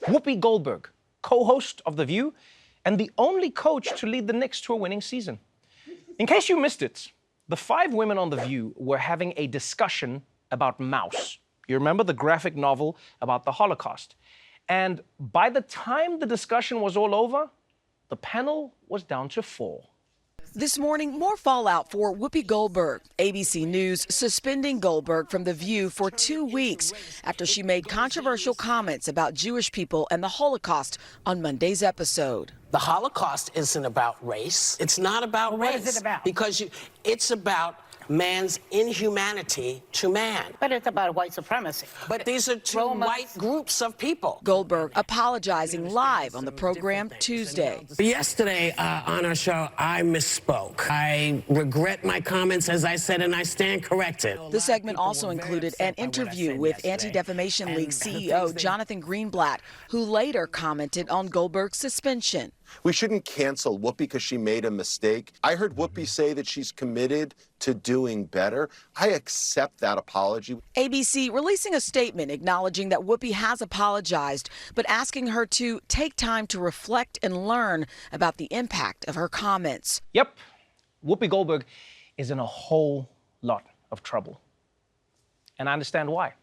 Whoopi Goldberg, co-host of The View, and the only coach to lead the Knicks to a winning season. In case you missed it, the 5 women on The View were having a discussion about Mouse. You remember the graphic novel about the Holocaust. And by the time the discussion was all over, the panel was down to 4. This morning, more fallout for Whoopi Goldberg. ABC News suspending Goldberg from The View for 2 weeks after she made controversial comments about Jewish people and the Holocaust on Monday's episode. The Holocaust isn't about race. It's not about race. What is it about? Because it's about man's inhumanity to man. But it's about white supremacy. But these are two white groups of people. Goldberg apologizing live on the program Tuesday. Yesterday on our show, I misspoke. I regret my comments, as I said, and I stand corrected. The segment also included an interview with Anti-Defamation League CEO Jonathan Greenblatt, who later commented on Goldberg's suspension. We shouldn't cancel Whoopi because she made a mistake. I heard Whoopi say that she's committed to doing better. I accept that apology. ABC releasing a statement acknowledging that Whoopi has apologized, but asking her to take time to reflect and learn about the impact of her comments. Yep, Whoopi Goldberg is in a whole lot of trouble. And I understand why.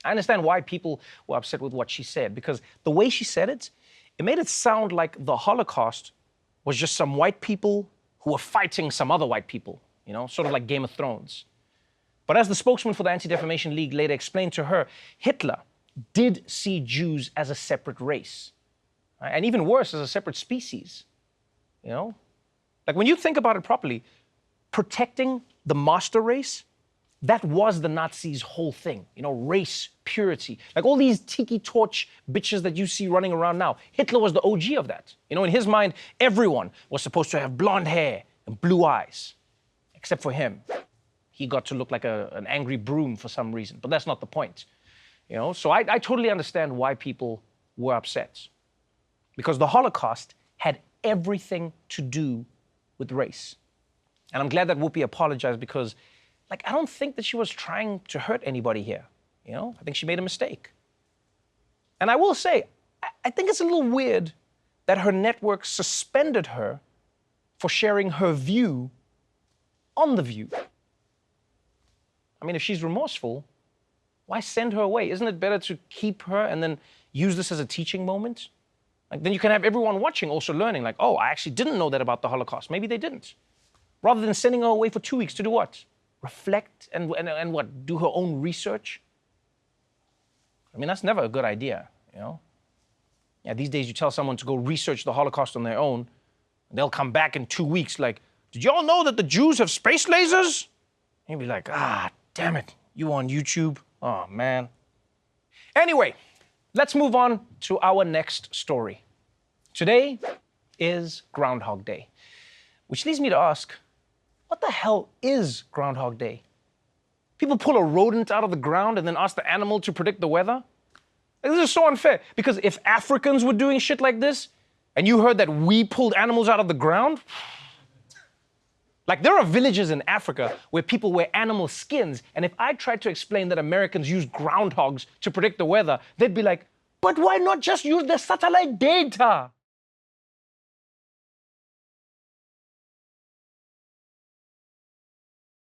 I understand why people were upset with what she said, because the way she said it, it made it sound like the Holocaust was just some white people who were fighting some other white people, you know, sort of like Game of Thrones. But as the spokesman for the Anti-Defamation League later explained to her, Hitler did see Jews as a separate race, right? And even worse, as a separate species, you know? Like when you think about it properly, protecting the master race, that was the Nazis' whole thing, you know, race, purity. Like all these tiki torch bitches that you see running around now, Hitler was the OG of that. You know, in his mind, everyone was supposed to have blonde hair and blue eyes, except for him. He got to look like an angry broom for some reason, but that's not the point. You know, so I totally understand why people were upset. Because the Holocaust had everything to do with race. And I'm glad that Whoopi apologized because like, I don't think that she was trying to hurt anybody here, you know? I think she made a mistake. And I will say, I think it's a little weird that her network suspended her for sharing her view on The View. I mean, if she's remorseful, why send her away? Isn't it better to keep her and then use this as a teaching moment? Like, then you can have everyone watching also learning, like, oh, I actually didn't know that about the Holocaust. Maybe they didn't. Rather than sending her away for 2 weeks to do what? Reflect and what, do her own research? I mean, that's never a good idea, you know? Yeah, these days you tell someone to go research the Holocaust on their own, and they'll come back in 2 weeks like, did y'all know that the Jews have space lasers? And you'll be like, ah, damn it, you on YouTube? Oh, man. Anyway, let's move on to our next story. Today is Groundhog Day, which leads me to ask, what the hell is Groundhog Day? People pull a rodent out of the ground and then ask the animal to predict the weather? This is so unfair, because if Africans were doing shit like this, and you heard that we pulled animals out of the ground, like there are villages in Africa where people wear animal skins, and if I tried to explain that Americans use groundhogs to predict the weather, they'd be like, but why not just use the satellite data?